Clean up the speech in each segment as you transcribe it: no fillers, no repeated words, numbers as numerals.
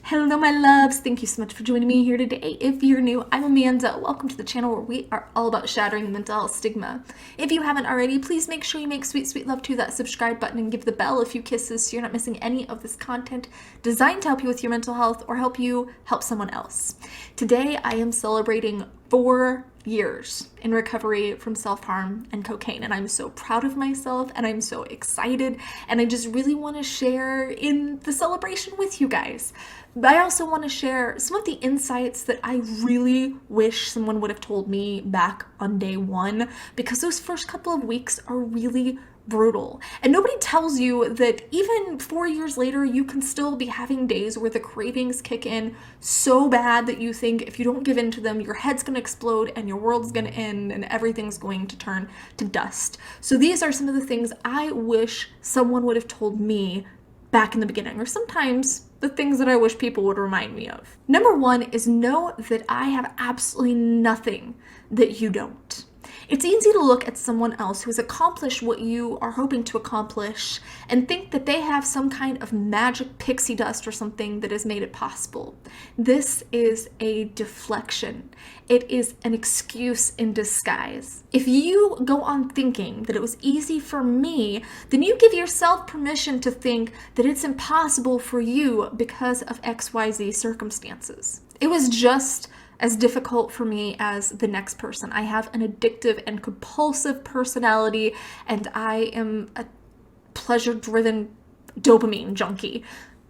Hello, my loves. Thank you so much for joining me here today. If you're new, I'm Amanda. Welcome to the channel where we are all about shattering the mental health stigma. If you haven't already, please make sure you make sweet, sweet love to that subscribe button and give the bell a few kisses so you're not missing any of this content designed to help you with your mental health or help you help someone else. Today, I am celebrating 4 years in recovery from self-harm and cocaine, and I'm so proud of myself and I'm so excited, and I just really want to share in the celebration with you guys. But I also want to share some of the insights that I really wish someone would have told me back on day one, because those first couple of weeks are really brutal. And nobody tells you that even 4 years later, you can still be having days where the cravings kick in so bad that you think if you don't give in to them, your head's going to explode and your world's going to end and everything's going to turn to dust. So these are some of the things I wish someone would have told me back in the beginning, or sometimes the things that I wish people would remind me of. Number one is know that I have absolutely nothing that you don't. It's easy to look at someone else who has accomplished what you are hoping to accomplish and think that they have some kind of magic pixie dust or something that has made it possible. This is a deflection. It is an excuse in disguise. If you go on thinking that it was easy for me, then you give yourself permission to think that it's impossible for you because of XYZ circumstances. It was just as difficult for me as the next person. I have an addictive and compulsive personality, and I am a pleasure-driven dopamine junkie.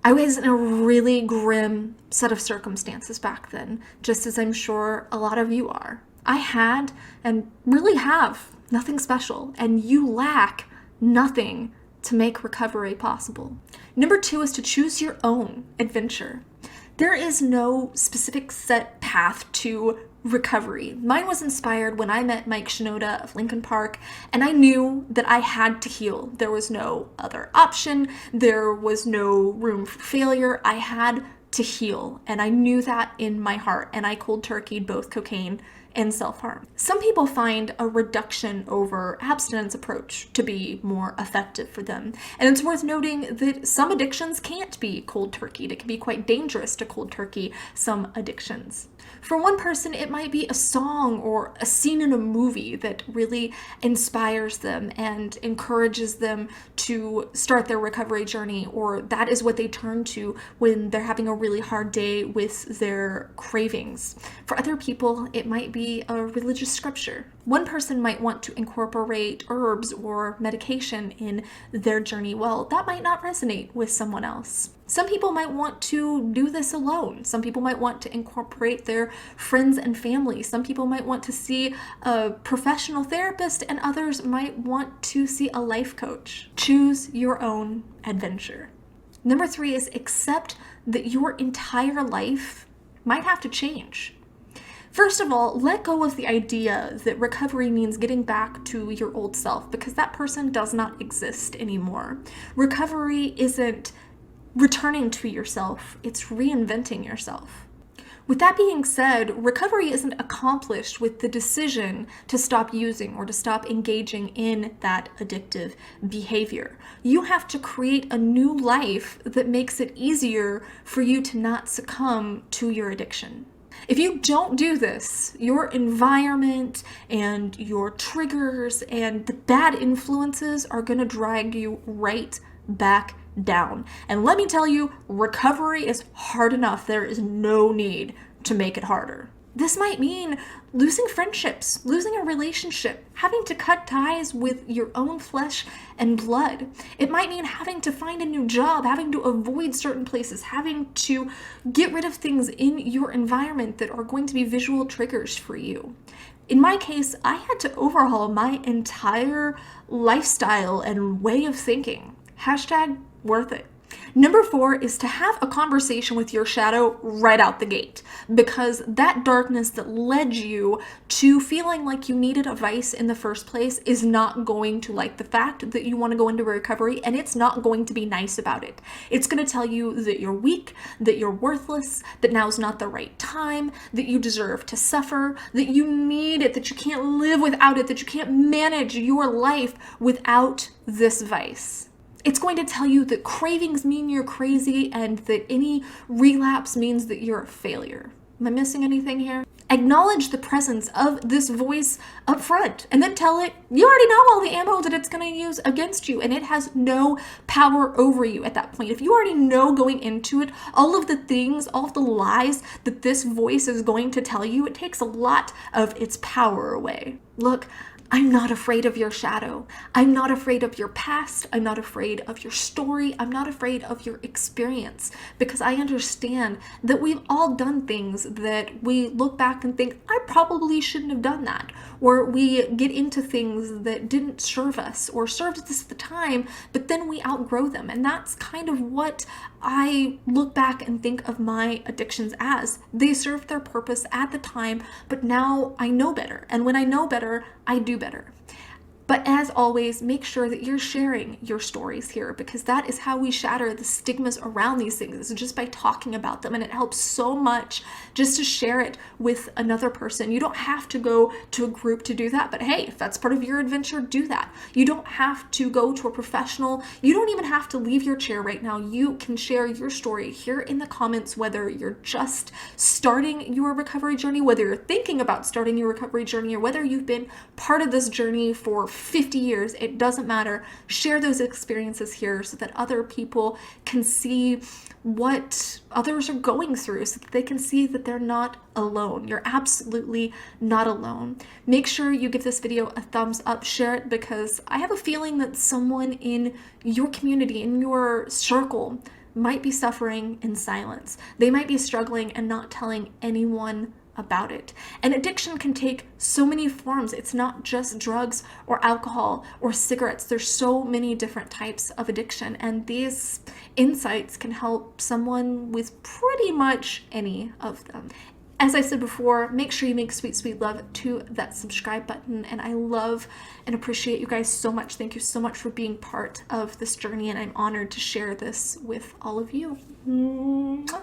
I was in a really grim set of circumstances back then, just as I'm sure a lot of you are. I had, and really have, nothing special, and you lack nothing to make recovery possible. Number two is to choose your own adventure. There is no specific set path to recovery. Mine was inspired when I met Mike Shinoda of Linkin Park, and I knew that I had to heal. There was no other option. There was no room for failure. I had to heal, and I knew that in my heart, and I cold turkeyed both cocaine and self-harm. Some people find a reduction over abstinence approach to be more effective for them. And it's worth noting that some addictions can't be cold turkeyed. It can be quite dangerous to cold turkey some addictions. For one person, it might be a song or a scene in a movie that really inspires them and encourages them to start their recovery journey, or that is what they turn to when they're having a really hard day with their cravings. For other people, it might be a religious scripture. One person might want to incorporate herbs or medication in their journey. Well, that might not resonate with someone else. Some people might want to do this alone. Some people might want to incorporate their friends and family. Some people might want to see a professional therapist, and others might want to see a life coach. Choose your own adventure. Number three is accept that your entire life might have to change. First of all, let go of the idea that recovery means getting back to your old self, because that person does not exist anymore. Recovery isn't returning to yourself, it's reinventing yourself. With that being said, recovery isn't accomplished with the decision to stop using or to stop engaging in that addictive behavior. You have to create a new life that makes it easier for you to not succumb to your addiction. If you don't do this, your environment and your triggers and the bad influences are going to drag you right back down. And let me tell you, recovery is hard enough. There is no need to make it harder. This might mean losing friendships, losing a relationship, having to cut ties with your own flesh and blood. It might mean having to find a new job, having to avoid certain places, having to get rid of things in your environment that are going to be visual triggers for you. In my case, I had to overhaul my entire lifestyle and way of thinking. Hashtag worth it. Number four is to have a conversation with your shadow right out the gate, because that darkness that led you to feeling like you needed a vice in the first place is not going to like the fact that you want to go into recovery, and it's not going to be nice about it. It's going to tell you that you're weak, that you're worthless, that now's not the right time, that you deserve to suffer, that you need it, that you can't live without it, that you can't manage your life without this vice. It's going to tell you that cravings mean you're crazy and that any relapse means that you're a failure. Am I missing anything here? Acknowledge the presence of this voice up front and then tell it you already know all the ammo that it's going to use against you, and it has no power over you at that point. If you already know going into it all of the things, all of the lies that this voice is going to tell you, it takes a lot of its power away. Look, I'm not afraid of your shadow. I'm not afraid of your past. I'm not afraid of your story. I'm not afraid of your experience, because I understand that we've all done things that we look back and think, I probably shouldn't have done that. Or we get into things that didn't serve us or served us at the time, but then we outgrow them. And that's kind of what I look back and think of my addictions as. They served their purpose at the time, but now I know better. And when I know better, I do better. But as always, make sure that you're sharing your stories here, because that is how we shatter the stigmas around these things, is just by talking about them. And it helps so much just to share it with another person. You don't have to go to a group to do that, but hey, if that's part of your adventure, do that. You don't have to go to a professional. You don't even have to leave your chair right now. You can share your story here in the comments, whether you're just starting your recovery journey, whether you're thinking about starting your recovery journey, or whether you've been part of this journey for 50 years, it doesn't matter. Share those experiences here so that other people can see what others are going through, so that they can see that they're not alone. You're absolutely not alone. Make sure you give this video a thumbs up, share it, because I have a feeling that someone in your community, in your circle, might be suffering in silence. They might be struggling and not telling anyone about it. And addiction can take so many forms. It's not just drugs or alcohol or cigarettes. There's so many different types of addiction, and these insights can help someone with pretty much any of them. As I said before, make sure you make sweet, sweet love to that subscribe button. And I love and appreciate you guys so much. Thank you so much for being part of this journey, and I'm honored to share this with all of you. Mwah.